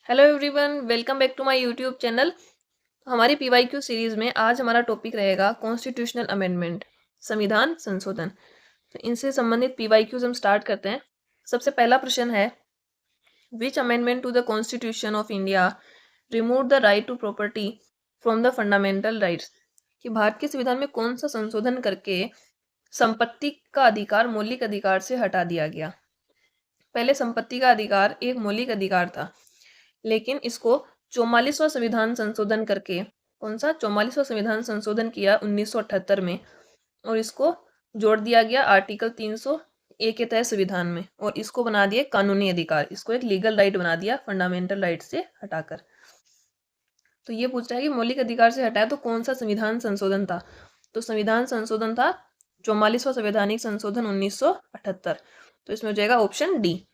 Hello everyone, welcome back to my YouTube channel. हमारी PYQ series में आज हमारा टॉपिक रहेगा कॉन्स्टिट्यूशनल अमेंडमेंट, संविधान संशोधन। तो इनसे संबंधित पीवाईक्यूज हम स्टार्ट करते हैं। सबसे पहला प्रश्न है, which amendment to the constitution of India remove the right to property from the fundamental rights. कि भारत के संविधान में कौन सा संशोधन करके संपत्ति का अधिकार मौलिक अधिकार से हटा दिया गया। पहले संपत्ति का अधिकार एक मौलिक अधिकार था, लेकिन इसको 44वां संविधान संशोधन करके, कौन सा 44वां संविधान संशोधन किया 1978 में, और इसको जोड़ दिया गया आर्टिकल 301 के तहत संविधान में, और इसको बना दिया कानूनी अधिकार, इसको एक लीगल राइट बना दिया फंडामेंटल राइट से हटाकर। तो ये पूछ रहा है कि मौलिक अधिकार से हटाया तो कौन सा संविधान संशोधन था। तो संविधान संशोधन था 44वां संवैधानिक संशोधन 1978। तो इसमें हो जाएगा ऑप्शन डी।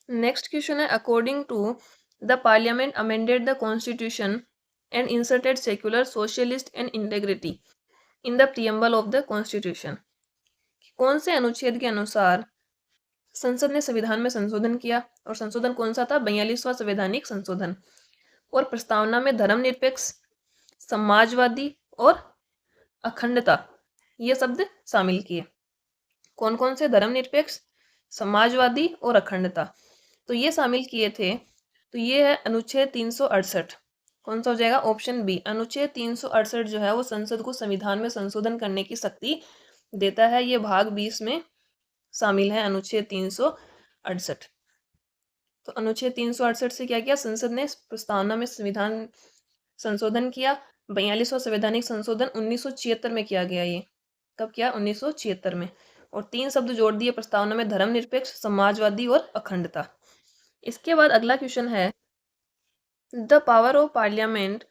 नेक्स्ट क्वेश्चन है, according to the parliament amended the constitution and inserted secular socialist and integrity in the preamble of the constitution. कौन से अनुच्छेद के अनुसार संसद ने संविधान में संशोधन किया, और संशोधन कौन सा था, 42वां संवैधानिक संशोधन। और प्रस्तावना में धर्मनिरपेक्ष, समाजवादी और अखंडता ये शब्द शामिल किए। कौन कौन से, धर्मनिरपेक्ष, समाजवादी और अखंडता, तो ये शामिल किए थे। तो ये है अनुच्छेद 368। कौन सा हो जाएगा, ऑप्शन बी। अनुच्छेद 368 जो है वो संसद को संविधान में संशोधन करने की शक्ति देता है। ये भाग 20 में शामिल है अनुच्छेद 368। तो अनुच्छेद 368 से क्या किया, संसद ने प्रस्तावना में संविधान संशोधन किया। 42वां संवैधानिक संशोधन 1976 में किया गया। ये कब किया, 1976 में। और 3 शब्द जोड़ दिए प्रस्तावना में, धर्मनिरपेक्ष, समाजवादी और अखंडता। इसके बाद अगला क्वेश्चन है, the power of parliament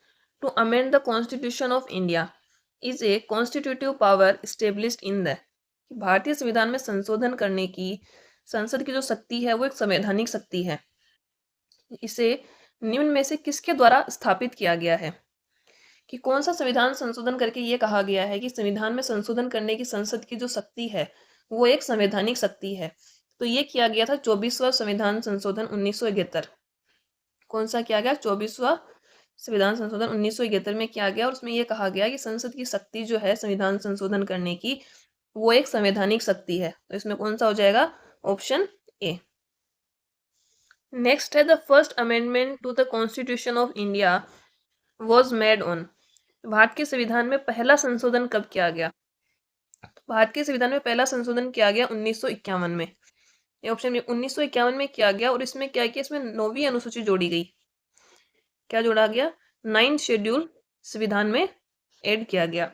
to amend the constitution of India is a constitutive power established in the. भारतीय संविधान में संशोधन करने की संसद की जो शक्ति है वो एक संवैधानिक शक्ति है। इसे निम्न में से किसके द्वारा स्थापित किया गया है। कि कौन सा संविधान संशोधन करके ये कहा गया है कि संविधान में संशोधन करने की संसद की जो शक्ति है वो एक संवैधानिक शक्ति है। तो ये किया गया था 24वां संविधान संशोधन 1971। कौन सा किया गया, 24वां संविधान संशोधन 1971 में किया गया। और उसमें यह कहा गया कि संसद की शक्ति जो है संविधान संशोधन करने की वो एक संवैधानिक शक्ति है। तो इसमें कौन सा हो जाएगा, ऑप्शन ए। नेक्स्ट है, the first amendment to the constitution of India was made on. Bharat के संविधान में पहला संशोधन कब किया गया। भारत के संविधान में पहला संशोधन किया गया 1951 में। ये ऑप्शन में 1951 में किया गया। और इसमें क्या किया, इसमें 9वीं अनुसूची जोड़ी गई। क्या जोड़ा गया, 9th शेड्यूल संविधान में ऐड किया गया।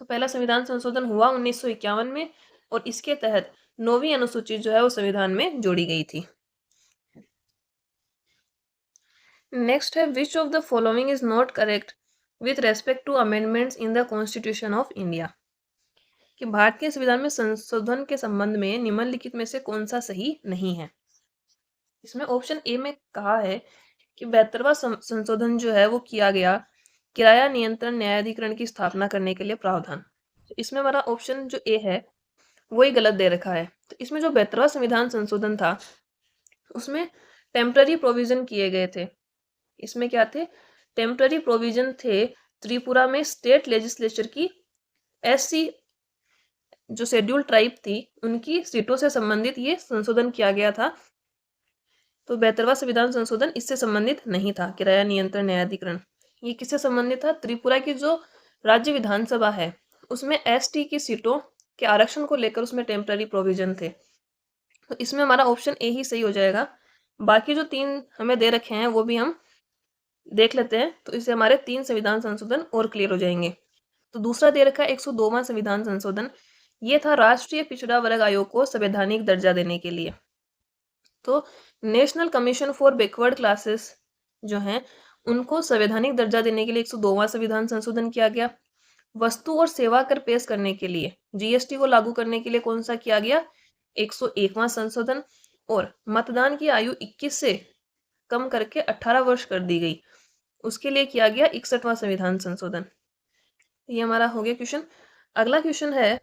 तो पहला संविधान संशोधन हुआ 1951 में, और इसके तहत 9वीं अनुसूची जो है वो संविधान में जोड़ी गई थी। नेक्स्ट है, which of the following is not correct with respect to amendments in the constitution of India. कि भारत के संविधान में संशोधन के संबंध में निम्नलिखित में से कौन सा सही नहीं है। इसमें ऑप्शन ए में कहा है कि 72वां संशोधन जो है वो किया गया किराया नियंत्रण न्यायाधिकरण की स्थापना करने के लिए प्रावधान। तो इसमें हमारा ऑप्शन जो ए है वही गलत दे रखा है। तो इसमें जो 72वां संविधान संशोधन था उसमें टेम्पररी प्रोविजन किए गए थे। इसमें क्या थे, टेम्पररी प्रोविजन थे। त्रिपुरा में स्टेट लेजिस्लेचर की एससी जो शेड्यूल ट्राइब थी उनकी सीटों से संबंधित ये संशोधन किया गया था। तो 72वां संविधान संशोधन इससे संबंधित नहीं था। किराया नियंत्रण न्यायाधिकरण ये किससे संबंधित था, त्रिपुरा की जो राज्य विधानसभा है उसमें एसटी की सीटों के आरक्षण को लेकर उसमें टेम्पररी प्रोविजन थे। तो इसमें हमारा ऑप्शन ए ही सही हो जाएगा। बाकी जो 3 हमें दे रखे हैं वो भी हम देख लेते हैं। तो इससे हमारे 3 संविधान संशोधन और क्लियर हो जाएंगे। तो दूसरा दे रखा है 102वां संविधान संशोधन, ये था राष्ट्रीय पिछड़ा वर्ग आयोग को संवैधानिक दर्जा देने के लिए। तो national commission for backward classes जो हैं उनको संवैधानिक दर्जा देने के लिए 102वां संविधान संशोधन किया गया। वस्तु और सेवा कर पेश करने के लिए जीएसटी को लागू करने के लिए कौन सा किया गया, 101वां संशोधन। और मतदान की आयु 21 से कम करके 18 वर्ष कर दी गई, उसके लिए किया गया 61वां संविधान संशोधन। ये हमारा हो गया क्वेश्चन। अगला क्वेश्चन है,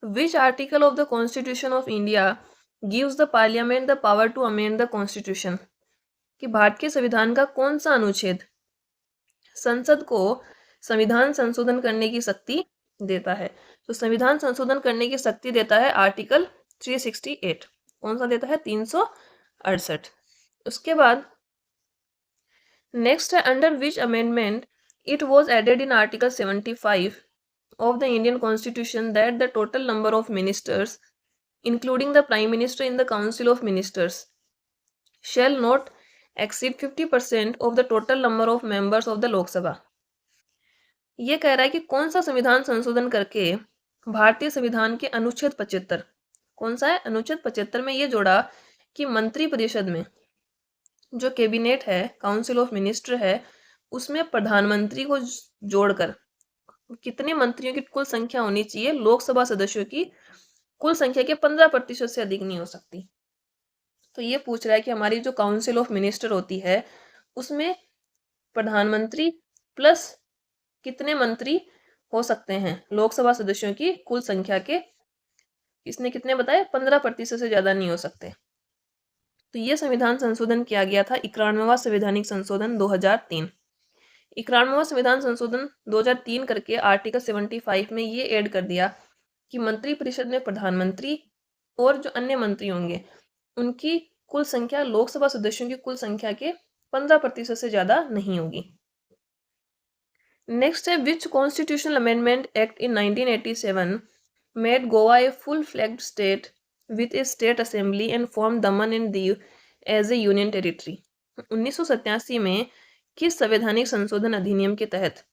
which article of the constitution of India gives the parliament the power to amend the constitution, कि भारत के संविधान का कौन सा अनुच्छेद संसद को संविधान संशोधन करने की शक्ति देता है? तो संविधान संशोधन करने की शक्ति देता है आर्टिकल 368। कौन सा देता है? 368। उसके बाद नेक्स्ट है under which amendment it was added in article 75 of the Indian Constitution that the total number of ministers, including the Prime Minister in the Council of Ministers, shall not exceed 50% of the total number of members of the Lok Sabha। ये कह रहा है कि कौन सा संविधान संशोधन करके भारतीय संविधान के अनुच्छेद 75, कौन सा है? अनुच्छेद 75 में ये जोड़ा कि मंत्री परिषद में जो कैबिनेट है, काउंसिल ऑफ मिनिस्टर है, उसमें प्रधानमंत्री को जोड़कर कितने मंत्रियों की कुल संख्या होनी चाहिए? लोकसभा सदस्यों की कुल संख्या के 15% से अधिक नहीं हो सकती। तो ये पूछ रहा है कि हमारी जो काउंसिल ऑफ मिनिस्टर होती है उसमें प्रधानमंत्री प्लस कितने मंत्री हो सकते हैं लोकसभा सदस्यों की कुल संख्या के? इसने कितने बताए? 15% से ज्यादा नहीं हो सकते। तो ये संविधान संशोधन किया गया था 91वां संवैधानिक संशोधन 2003। 91वां संविधान संशोधन 2003 करके आर्टिकल 75 में ये ऐड कर दिया कि मंत्री परिषद में प्रधानमंत्री और जो अन्य मंत्री होंगे उनकी कुल संख्या लोकसभा सदस्यों की कुल संख्या के 15% से ज्यादा नहीं होगी। नेक्स्ट है which constitutional amendment act in 1987 made Goa a full fledged state with a state assembly and form Daman and Diu as a union territory. 1987 में किस संवैधानिक संशोधन अधिनियम के तहत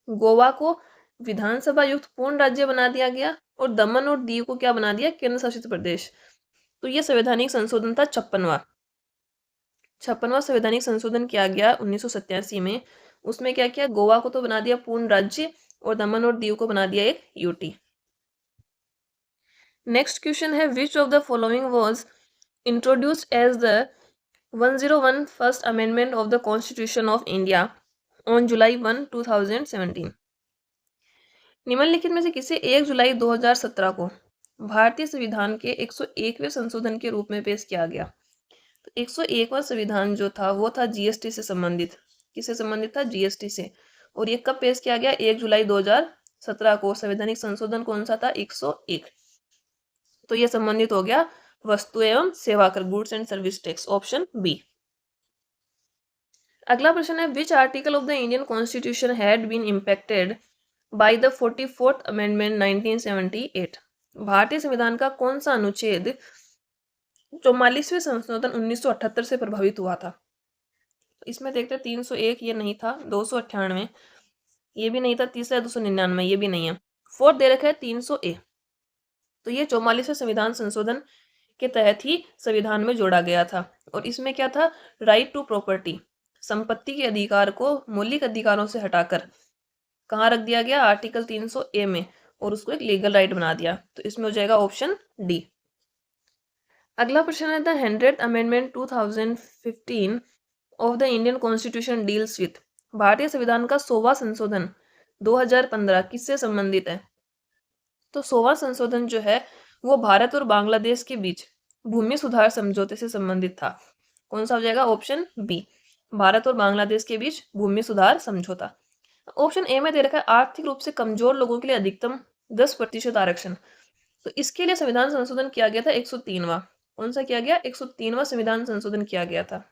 गोवा को विधानसभा युक्त पूर्ण राज्य बना दिया गया और दमन और दीव को क्या बना दिया? केंद्र शासित प्रदेश। तो यह संवैधानिक संशोधन था 56वां संवैधानिक संशोधन किया गया 1987 में। उसमें क्या किया? गोवा को तो बना दिया पूर्ण राज्य और दमन और दीव को बना दिया एक यूटी। नेक्स्ट क्वेश्चन है which of the following was introduced as the 101 first amendment of the constitution of India on July 1, 2017। निम्नलिखित में से किसे 1 जुलाई 2017 को भारतीय संविधान के 101वें संशोधन के रूप में पेश किया गया? तो 101वां संविधान जो था वो था जीएसटी से संबंधित। किससे संबंधित था? जीएसटी से। और ये कब पेश किया गया? 1 जुलाई 2017 को। संवैधानिक संशोधन कौन सा था? 101। तो ये संबंधित हो गया वस्तु एवं सेवा कर, goods and service tax, option B. अगला प्रश्न है which article of the Indian constitution had been impacted by the 44th amendment 1978। भारतीय संविधान का कौन सा अनुच्छेद 44वें संशोधन 1978 से प्रभावित हुआ था? इसमें देखते हैं 301 ये नहीं था, 298 ये भी नहीं था, तीसरा 299 ये भी नहीं है, फोर्थ दे रखा है 300A। तो ये 44वें संविधान संशोधन के तहत ही संविधान में जोड़ा गया था। और इसमें क्या था? राइट टू प्रॉपर्टी, संपत्ति के अधिकार को मौलिक अधिकारों से हटाकर कहाँ रख दिया गया? आर्टिकल 300A में, और उसको एक लीगल राइट बना दिया। तो इसमें हो जाएगा ऑप्शन डी। अगला प्रश्न है the 100th amendment 2015 of the Indian constitution deals with. भारतीय संविधान का 100वां संशोधन 2015 किससे संबंधित है? तो 100वां संशोधन जो है वो भारत और बांग्लादेश के बीच भूमि सुधार समझौते से संबंधित था। कौन सा हो जाएगा? ऑप्शन बी, भारत और बांग्लादेश के बीच भूमि सुधार समझौता। ऑप्शन ए में दे रखा है आर्थिक रूप से कमजोर लोगों के लिए अधिकतम 10% आरक्षण। तो इसके लिए संविधान संशोधन किया गया था 103वां। कौन सा किया गया? 103वां संविधान संशोधन किया गया था।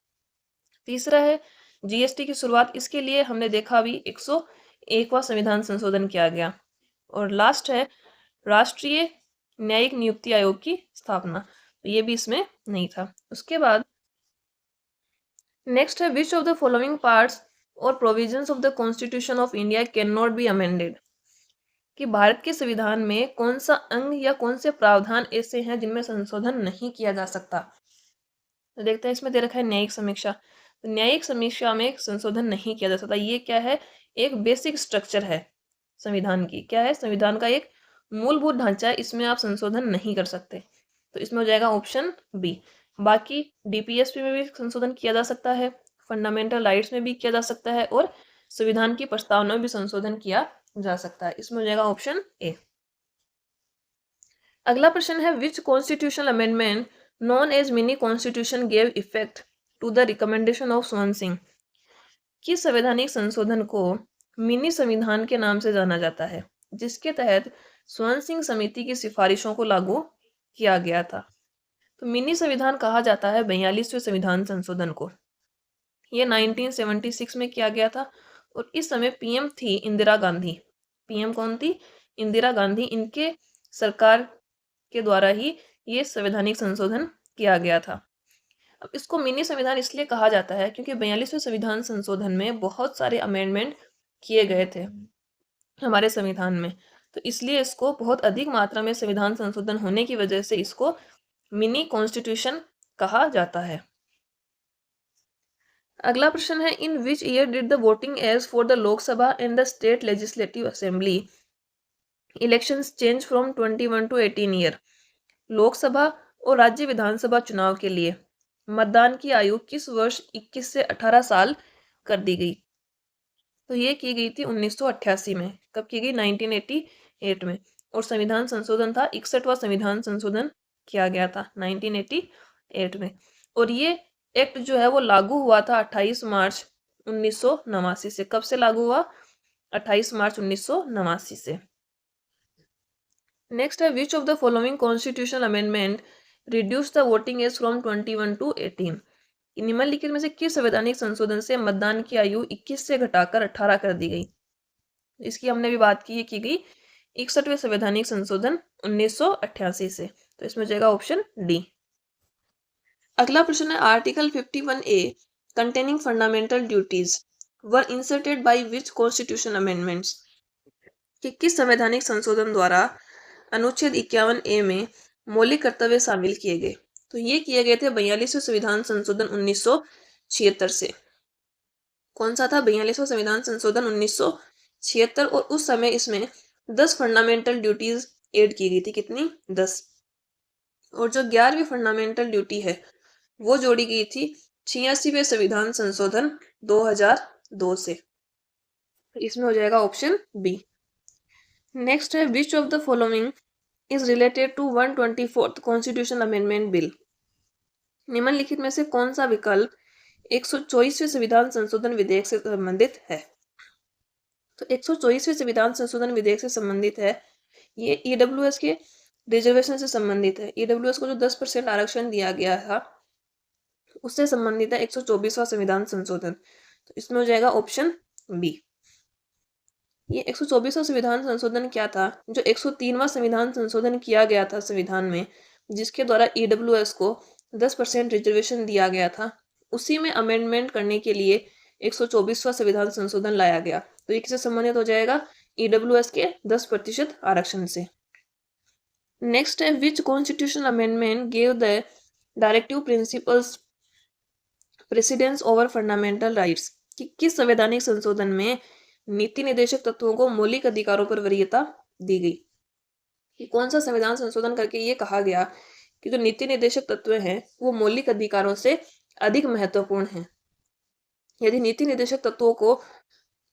तीसरा है जीएसटी की शुरुआत, इसके लिए हमने देखा अभी 101वां संविधान संशोधन किया गया। और लास्ट है राष्ट्रीय न्यायिक नियुक्ति आयोग की स्थापना, तो ये भी इसमें नहीं था। उसके बाद नेक्स्ट है which of the following parts और provisions of the constitution of India can not be amended, कि भारत के संविधान में कौन सा अंग या कौन से प्रावधान ऐसे हैं जिनमें संशोधन नहीं किया जा सकता? तो देखते हैं, इसमें दे रखा है न्यायिक समीक्षा। तो न्यायिक समीक्षा में संशोधन नहीं किया जा सकता। ये क्या है? एक बेसिक स्ट्रक्चर है संविधान की। क्या है? संविधान का एक मूलभूत ढांचा है, इसमें आप संशोधन नहीं कर सकते। तो इसमें हो जाएगा ऑप्शन बी। बाकी डीपीएसपी में भी संशोधन किया जा सकता है, फंडामेंटल राइट्स में भी किया जा सकता है, और संविधान की प्रस्तावना में भी संशोधन किया जा सकता है। इसमें हो जाएगा ऑप्शन ए। अगला प्रश्न है which constitutional amendment known as mini constitution gave effect to the recommendation of Swaran Singh. किस संवैधानिक संशोधन को मिनी संविधान के नाम से जाना जाता है, जिसके तहत स्वर्ण सिंह समिति की सिफारिशों को लागू किया गया था। तो मिनी संविधान कहा जाता है 42वें संविधान संशोधन को। ये 1976 में किया गया था और इस समय पीएम थी इंदिरा गांधी। पीएम कौन थी? इंदिरा गांधी। इनके सरकार के द्वारा ही ये संवैधानिक संशोधन किया गया था। अब इसको मिनी संविधान इसलिए कहा जाता है क्योंकि 42वें संविधान संशोधन में बहुत सारे अमेंडमेंट किए गए थे हमारे संविधान में, तो इसलिए इसको बहुत अधिक मात्रा में संविधान संशोधन होने की वजह से इसको मिनी कॉन्स्टिट्यूशन कहा जाता है। अगला प्रश्न है in which year did the voting age for the Lok Sabha and the state legislative assembly elections change from 21 to 18 year. Lok Sabha और राज्य विधानसभा चुनाव के लिए मतदान की आयु किस वर्ष 21 से 18 साल कर दी गई? तो ये की गई थी 1988 में। कब की गई? 1988 में। और संविधान संशोधन था 61वां संविधान संशोधन किया गया था 1988 में। और ये एक्ट जो है वो लागू हुआ था 28 मार्च 1989 से। कब से लागू हुआ? 28 मार्च 1989 से। नेक्स्ट है which of the following constitutional amendment reduce the voting age from 21 to 18। निम्नलिखित में से किस संवैधानिक संशोधन से मतदान की आयु 21 से घटाकर 18 कर दी गई? इसकी हमने भी बात की गई 61वें संवैधानिक संशोधन 1988 से। तो इसमें हो जाएगा ऑप्शन डी। अगला प्रश्न है article 51A containing fundamental duties were inserted by which constitution amendments. कि किस संवैधानिक संशोधन द्वारा अनुच्छेद 51A में मौलिक कर्तव्य शामिल किए गए? तो ये किए गए थे 42वें संविधान संशोधन 1976 से। कौन सा था? 42वां संविधान संशोधन 1976। और उस समय इसमें 10 फंडामेंटल ड्यूटीज ऐड की गई थी। कितनी? 10। और जो 11वीं फंडामेंटल ड्यूटी है वो जोड़ी गई थी 86वें संविधान संशोधन 2002 से। इसमें हो जाएगा ऑप्शन बी। नेक्स्ट है which of the following is related to 124th constitution amendment bill. निम्नलिखित में से कौन सा विकल्प 124वें संविधान संशोधन विधेयक से संबंधित है? तो 124वें संविधान संशोधन विधेयक से संबंधित है। ये ईडब्ल्यूएस के रिजर्वेशन से संबंधित है। ईडब्ल्यूएस को जो 10% आरक्षण दिया गया था उससे संबंधित है 124वां संविधान संशोधन। तो इसमें हो जाएगा ऑप्शन बी। ये 124वां संविधान संशोधन क्या था? जो 103वां संविधान संशोधन किया गया था संविधान में, जिसके द्वारा ईडब्ल्यूएस को 10% रिजर्वेशन दिया गया था, उसी में अमेंडमेंट करने के लिए 124वां संविधान संशोधन लाया गया। तो ये किससे संबंधित हो जाएगा? ईडब्ल्यूएस के 10% आरक्षण से। नेक्स्ट है which constitutional amendment gave the directive principles precedence over fundamental rights. कि किस संवैधानिक संशोधन में नीति निदेशक तत्वों को मौलिक अधिकारों पर वरीयता दी गई? कि कौन सा संविधान संशोधन करके ये कहा गया कि जो नीति निदेशक तत्व हैं वो मौलिक अधिकारों से अधिक महत्वपूर्ण हैं। यदि नीति निदेशक तत्वों को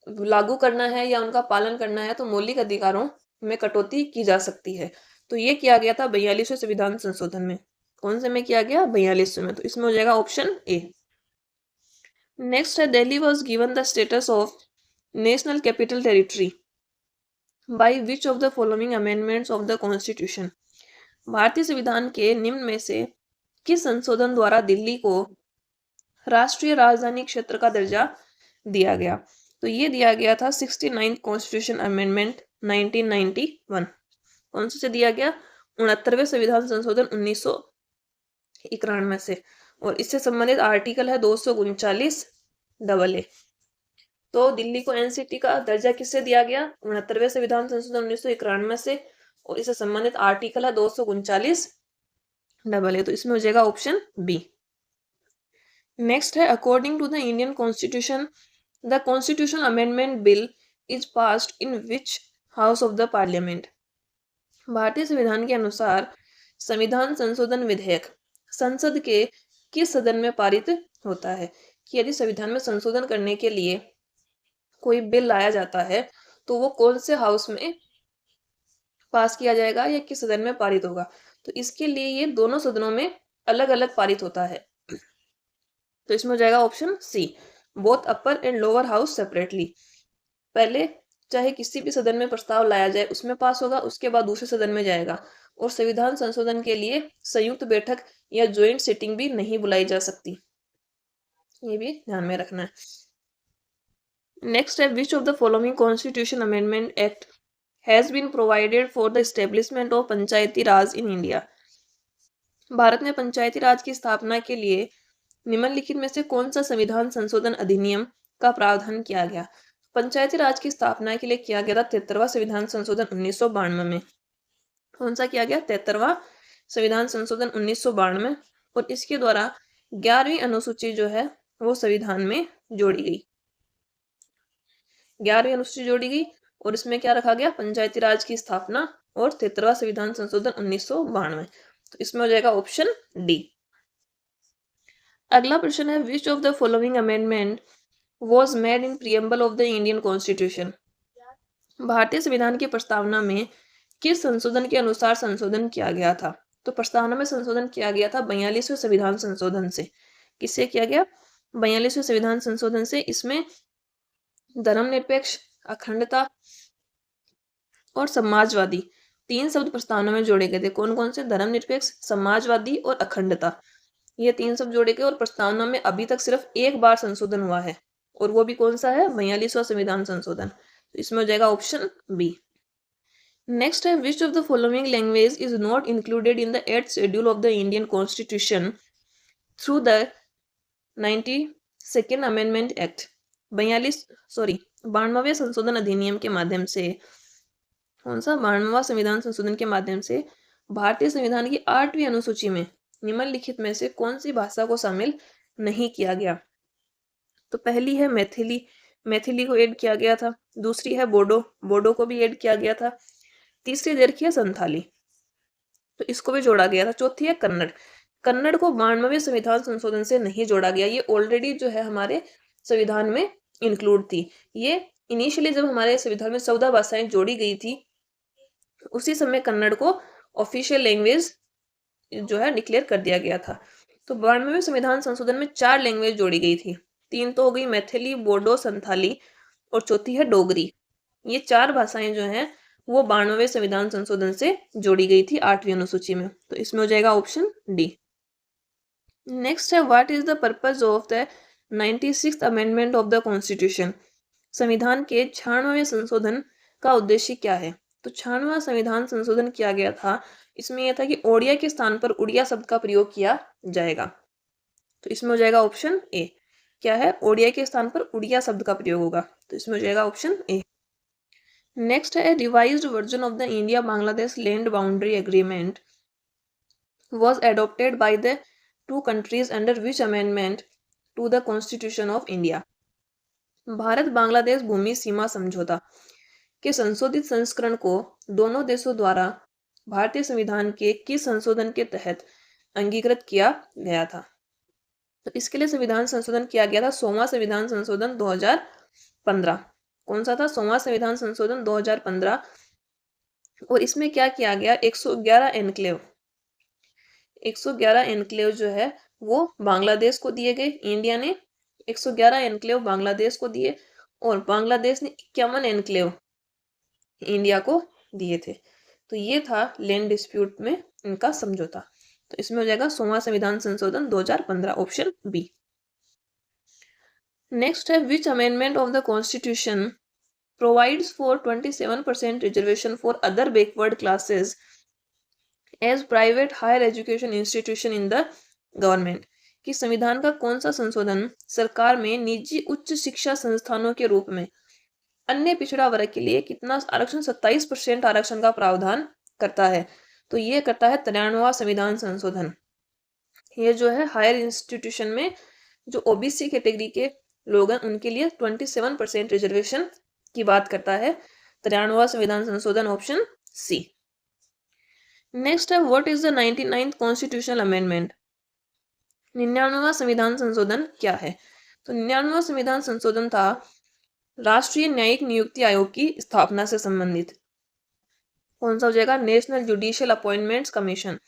लागू करना है या उनका पालन करना है तो मौलिक अधिकारों में कटौती की जा सकती है। तो ये किया गया था 42वें संविधान संशोधन में। कौन से में किया गया? 42वें में। तो इसमें हो जाएगा ऑप्शन ए। नेक्स्ट है Delhi was given the status of national capital territory by which of the following amendments of the constitution. भारतीय संविधान के निम्न में से किस संशोधन द्वारा दिल्ली को राष्ट्रीय राजधानी क्षेत्र का दर्जा दिया गया? तो ये दिया गया था 69th कॉन्स्टिट्यूशन अमेंडमेंट 1991। कौन से दिया गया? 69वें संविधान संशोधन 1991 से। और इससे संबंधित आर्टिकल है 239 AA। तो दिल्ली को एनसीटी का दर्जा किससे दिया गया? 69वें संविधान संशोधन 1991 से। और इससे संबंधित आर्टिकल है 239 AA। तो इसमें हो जाएगा ऑप्शन बी। नेक्स्ट है according to the Indian constitution the constitutional amendment bill is passed in which house of the parliament. भारतीय संविधान के अनुसार संविधान संशोधन विधेयक संसद के किस सदन में पारित होता है? कि यदि संविधान में संशोधन करने के लिए कोई बिल लाया जाता है तो वो कौन से हाउस में पास किया जाएगा या किस सदन में पारित होगा। तो इसके लिए ये दोनों सदनों में अलग अलग पारित होता है। तो इसमें हो जाएगा option C, both upper and lower house separately. पहले चाहे किसी भी सदन में प्रस्ताव लाया जाए उसमें पास होगा, उसके बाद दूसरे सदन में जाएगा। और संविधान संशोधन के लिए संयुक्त बैठक या ज्वाइंट सिटिंग भी नहीं बुलाई जा सकती, ये भी ध्यान में रखना है। नेक्स्ट है, which of the following constitution amendment act has been provided for the establishment of Panchayati Raj in India. Bharat में पंचायती राज की स्थापना के लिए निम्नलिखित में से कौन सा संविधान संशोधन अधिनियम का प्रावधान किया गया। पंचायती राज की स्थापना के लिए किया गया था 73वां संविधान संशोधन 1992 में। कौन सा किया गया? 73वां संविधान संशोधन 1992। और इसके द्वारा 11वीं अनुसूची जो है वो संविधान में जोड़ी गई। 11वीं अनुसूची जोड़ी गई और इसमें क्या रखा गया? पंचायती राज की स्थापना और 73वां संविधान संशोधन 1992। तो इसमें हो जाएगा ऑप्शन डी। अगला प्रश्न है, which of the following amendment was made in preamble of the Indian constitution. भारतीय संविधान की प्रस्तावना में किस संशोधन के अनुसार संशोधन किया गया था? तो प्रस्तावना में संशोधन किया गया था 42वें संविधान संशोधन से। किससे किया गया? 42वें संविधान संशोधन से। इसमें धर्मनिरपेक्ष, अखंडता और समाजवादी 3 शब्द प्रस्तावना में जोड़े गए थे। कौन कौन से? धर्मनिरपेक्ष, समाजवादी और अखंडता। ये 3 शब्द जोड़े गए और प्रस्तावना में अभी तक सिर्फ एक बार संशोधन हुआ है और वो भी कौन सा है? 42वां संविधान संशोधन। तो इसमें हो जाएगा ऑप्शन बी। नेक्स्ट है, which of the following language is not included in the 8th schedule of the Indian constitution through the 92nd amendment act. 92वें संशोधन अधिनियम के माध्यम से, कौन सा? 92वां संविधान संशोधन के माध्यम से भारतीय संविधान की 8वीं अनुसूची में निम्नलिखित में से कौन सी भाषा को शामिल नहीं किया गया? तो पहली है मैथिली, मैथिली को ऐड किया गया था। दूसरी है बोडो, बोडो को भी ऐड किया गया था। तीसरी दे रखी है संथाली, तो इसको भी जोड़ा गया था। चौथी है कन्नड़, कन्नड़ को 92वें संविधान संशोधन से नहीं जोड़ा गया। ये ऑलरेडी जो है हमारे संविधान में इंक्लूड थी। ये इनिशियली जब हमारे संविधान में 14 भाषाएं जोड़ी गई थी उसी समय कन्नड़ को ऑफिशियल लैंग्वेज जो है डिक्लेयर कर दिया गया था। तो 92वें संविधान संशोधन में 4 लैंग्वेज जोड़ी गई थी। 3 तो हो गई मैथिली, बोडो, संथाली और चौथी है डोगरी। ये 4 भाषाएं जो हैं वो 92वें संविधान संशोधन से जोड़ी गई थी 8वीं अनुसूची में। तो इसमें हो जाएगा ऑप्शन डी। नेक्स्ट है, what is the purpose of the 96th amendment of the constitution. संविधान के 96वें संशोधन का उद्देश्य क्या है? तो 96वां संविधान संशोधन किया गया था, इसमें यह था कि ओडिया के स्थान पर उड़िया शब्द का प्रयोग किया जाएगा। तो इसमें हो जाएगा ऑप्शन ए। क्या है? ओडिया के स्थान पर उड़िया शब्द का प्रयोग होगा। तो इसमें हो जाएगा ऑप्शन ए। नेक्स्ट है, revised version of the India Bangladesh land boundary agreement was adopted by the two countries under which amendment to the Constitution of India। Bharat Bangladesh भूमि सीमा समझौता के संशोधित संस्करण को दोनों देशों द्वारा भारतीय संविधान के किस संशोधन के तहत अंगीकृत किया गया था? तो इसके लिए संविधान संशोधन किया गया था 100वां संविधान संशोधन 2015। कौन सा था? 100वां संविधान संशोधन 2015। और इसमें क्या किया गया? 111 एनक्लेव, 111 एनक्लेव जो है वो बांग्लादेश को दिए गए। इंडिया ने 111 एनक्लेव बांग्लादेश को दिए और बांग्लादेश ने 51 एनक्लेव इंडिया को दिए थे। तो ये था लैंड डिस्प्यूट में इनका समझौता। तो इसमें हो जाएगा 100वां संविधान संशोधन 2015, ऑप्शन बी। नेक्स्ट है, which amendment of the constitution provides for 27% reservation for other backward classes as private higher education institution in the government. कि संविधान का कौन सा संशोधन सरकार में निजी उच्च शिक्षा संस्थानों के रूप में अन्य पिछड़ा वर्ग के लिए कितना आरक्षण? 27% आरक्षण का प्रावधान करता है। तो ये करता है 93वां संविधान संशोधन। ये जो है हायर इंस्टीट्यूशन में जो ओबीसी कैटेगरी के लोग हैं उनके लिए 27% रिजर्वेशन की बात करता है 93वां संविधान संशोधन, ऑप्शन सी। नेक्स्ट है, what is the 99th constitutional amendment. 99वां संविधान संशोधन क्या है? तो 99वां संविधान संशोधन था राष्ट्रीय न्यायिक नियुक्ति आयोग की स्थापना से संबंधित। कौन सा हो जाएगा? नेशनल जुडिशियल अपॉइंटमेंट्स कमीशन,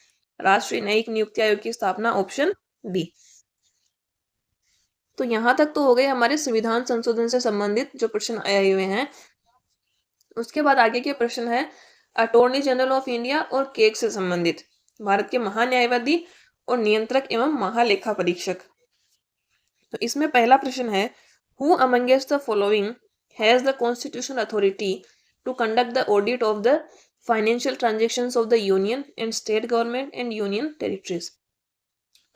राष्ट्रीय न्यायिक नियुक्ति आयोग की स्थापना, ऑप्शन बी। तो यहां तक तो हो गए हमारे संविधान संशोधन से संबंधित जो प्रश्न आए हुए हैं। उसके बाद आगे के प्रश्न है अटॉर्नी जनरल ऑफ इंडिया और केक से संबंधित, भारत के महान्यायवादी और नियंत्रक एवं महालेखा परीक्षक। तो इसमें पहला प्रश्न है who amongst the following has the constitutional authority to conduct the audit of the financial transactions of the union and state government and union territories.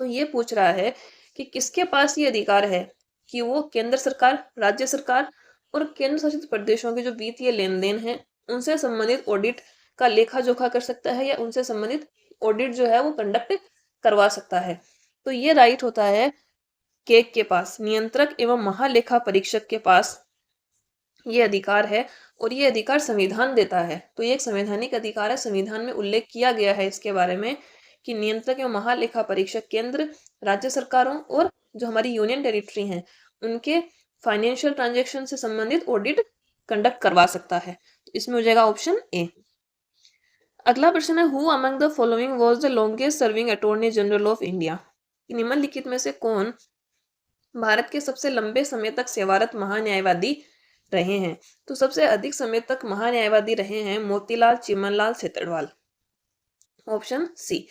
तो ये पूछ रहा है कि किसके पास ये अधिकार है कि वो केंद्र सरकार, राज्य सरकार और केंद्र शासित प्रदेशों के जो वित्तीय लेन देन है उनसे संबंधित ऑडिट का लेखा जोखा कर सकता है या उनसे संबंधित ऑडिट जो है वो कंडक्ट करवा सकता है। तो ये राइट होता है केक के पास, नियंत्रक एवं महालेखा परीक्षक के पास ये अधिकार है और ये अधिकार संविधान देता है। तो ये एक संवैधानिक अधिकार है, संविधान में उल्लेख किया गया है इसके बारे में कि नियंत्रक एवं महालेखा परीक्षक केंद्र, राज्य सरकारों और जो हमारी यूनियन टेरिटरी हैं उनके फाइनेंशियल ट्रांजेक्शन से संबंधित ऑडिट कंडक्ट करवा सकता है। तो इसमें हो जाएगा ऑप्शन ए। अगला प्रश्न है who among the following was the longest serving attorney general of India. निम्नलिखित में से कौन भारत के सबसे लंबे समय तक सेवारत महान्यायवादी रहे हैं? तो सबसे अधिक समय तक महान्यायवादी रहे हैं मोतीलाल चिमनलाल सेतरवाल, ऑप्शन सी।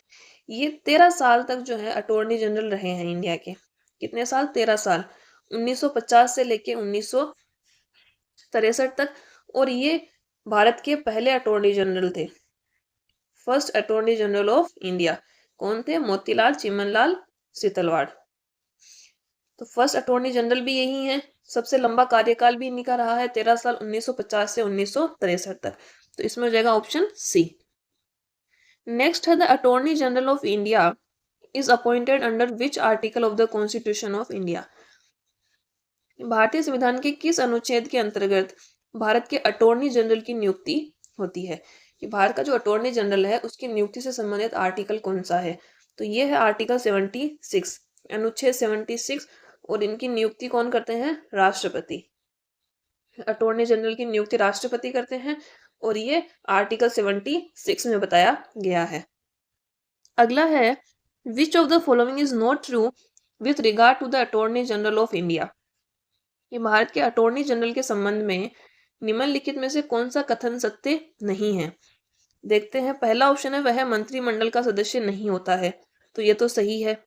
ये 13 साल तक जो है अटॉर्नी जनरल रहे हैं इंडिया के। कितने साल? 13 साल, 1950 से लेके 1963 तक। और ये भारत के पहले अटॉर्नी जनरल थे, first attorney general of India. कौन थे? मोतीलाल चिमनलाल सेतरवाल। तो फर्स्ट अटॉर्नी जनरल भी यही है, सबसे लंबा कार्यकाल भी इन्हीं का रहा है, 13 साल, 1950 से 1963 तक। तो इसमें हो जाएगा ऑप्शन सी। नेक्स्ट है the attorney general of India is appointed under which article of the constitution of India. भारतीय संविधान के किस अनुच्छेद के अंतर्गत भारत के अटॉर्नी जनरल की नियुक्ति होती है? कि भारत का जो अटॉर्नी जनरल है उसकी नियुक्ति से संबंधित आर्टिकल कौन सा है? तो ये है आर्टिकल 76, अनुच्छेद 76। और इनकी नियुक्ति कौन करते हैं? राष्ट्रपति। अटॉर्नी जनरल की नियुक्ति राष्ट्रपति करते हैं और ये आर्टिकल 76 में बताया गया है। अगला है which of the following is not true with regard to the attorney general of India. ये भारत के अटॉर्नी जनरल के संबंध में निम्नलिखित में से कौन सा कथन सत्य नहीं है? देखते हैं। पहला ऑप्शन है वह मंत्रिमंडल का सदस्य नहीं होता है, तो ये तो सही है।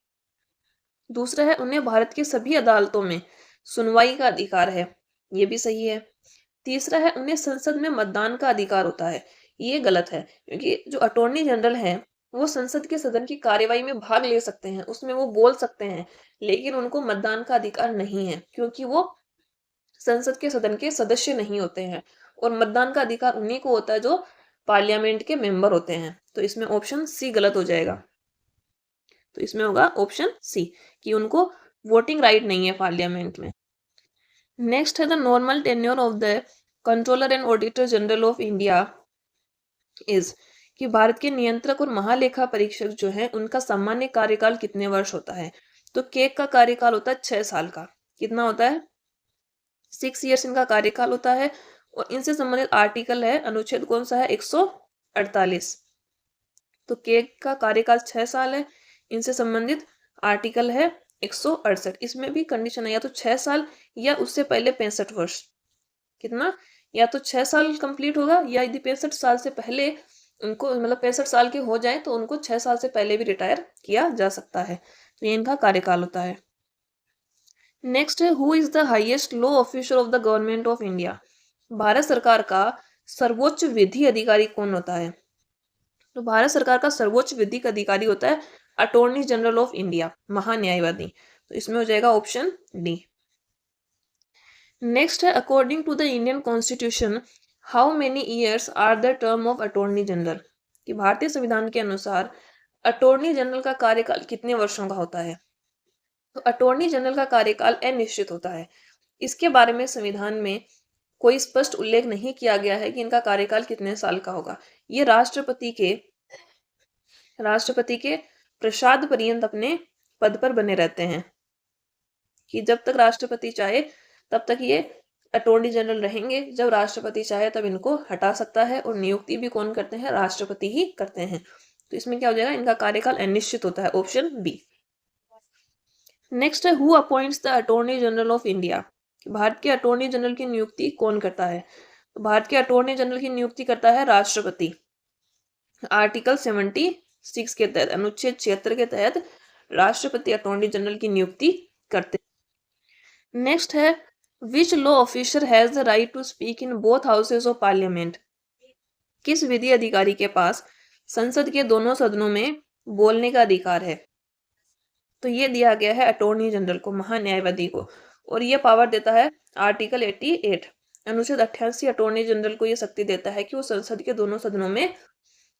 दूसरा है उन्हें भारत के सभी अदालतों में सुनवाई का अधिकार है, ये भी सही है। तीसरा है उन्हें संसद में मतदान का अधिकार होता है, ये गलत है क्योंकि जो अटॉर्नी जनरल है वो संसद के सदन की कार्यवाही में भाग ले सकते हैं, उसमें वो बोल सकते हैं, लेकिन उनको मतदान का अधिकार नहीं है क्योंकि वो संसद के सदन के सदस्य नहीं होते हैं। और मतदान का अधिकार उन्हीं को होता है जो पार्लियामेंट के मेंबर होते हैं। तो इसमें ऑप्शन सी गलत हो जाएगा। तो इसमें होगा ऑप्शन सी कि उनको वोटिंग राइट नहीं है पार्लियामेंट में। नेक्स्ट है the normal tenure of the controller and auditor general of India is. कि भारत के नियंत्रक और महालेखा परीक्षक जो है उनका सामान्य कार्यकाल कितने वर्ष होता है? तो केक का कार्यकाल होता है 6 साल का। कितना होता है? 6 ईयर्स इनका कार्यकाल होता है। और इनसे संबंधित आर्टिकल है, अनुच्छेद कौन सा है? 148। तो केक का कार्यकाल 6 साल है, इनसे संबंधित आर्टिकल है 168। इसमें भी कंडीशन है या तो 6 साल या उससे पहले 65 वर्ष। कितना? या तो 6 साल कंप्लीट होगा या यदि 65 साल से पहले उनको, मतलब 65 साल के हो जाए तो उनको 6 साल से पहले भी रिटायर किया जा सकता है। तो ये इनका कार्यकाल होता है। नेक्स्ट है who is the highest law officer of the government of India. Bharat सरकार का सर्वोच्च विधि अधिकारी कौन होता है? तो भारत सरकार का सर्वोच्च विधिक अधिकारी होता है अटॉर्नी जनरल ऑफ इंडिया, महान्यायवादी। तो इसमें हो जाएगा ऑप्शन डी। नेक्स्ट है according to the Indian constitution how many years are the term of attorney general. कि भारतीय संविधान के अनुसार अटॉर्नी जनरल का कार्यकाल कितने वर्षों का होता है? तो अटॉर्नी जनरल का कार्यकाल अनिश्चित होता है। इसके बारे में संविधान में कोई स्पष्ट उल्लेख नहीं किया गया है कि इनका कार्यकाल कितने साल का होगा। ये राष्ट्रपति के प्रसाद पर्यंत अपने पद पर बने रहते हैं कि जब तक राष्ट्रपति चाहे तब तक ये अटॉर्नी जनरल रहेंगे, जब राष्ट्रपति चाहे तब इनको हटा सकता है, और नियुक्ति भी कौन करते हैं, राष्ट्रपति ही करते हैं। तो इसमें क्या हो जाएगा, इनका कार्यकाल अनिश्चित होता है, ऑप्शन बी। नेक्स्ट है, who appoints the attorney general of India. Bharat के अटॉर्नी जनरल की नियुक्ति कौन करता है, तो भारत के अटॉर्नी जनरल की नियुक्ति करता है राष्ट्रपति। आर्टिकल 76 के तहत, अनुच्छेद 76 के तहत राष्ट्रपति अटॉर्नी जनरल की नियुक्ति करते हैं। नेक्स्ट है, which law officer has the right to speak in both houses of parliament. किस विधि अधिकारी के पास संसद के दोनों सदनों में बोलने का अधिकार है, तो ये दिया गया है अटॉर्नी जनरल को, महान्यायवादी को, और ये पावर देता है आर्टिकल 88, अनुच्छेद 88 अटॉर्नी जनरल को ये शक्ति देता है कि वो संसद के दोनों सदनों में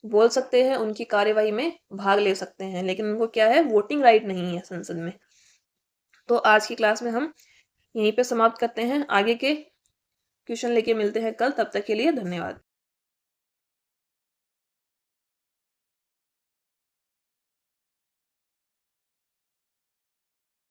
बोल सकते हैं, उनकी कार्यवाही में भाग ले सकते हैं, लेकिन उनको क्या है, वोटिंग राइट नहीं है संसद में। तो आज की क्लास में हम यहीं पे समाप्त करते हैं, आगे के क्वेश्चन लेके मिलते हैं कल, तब तक के लिए धन्यवाद।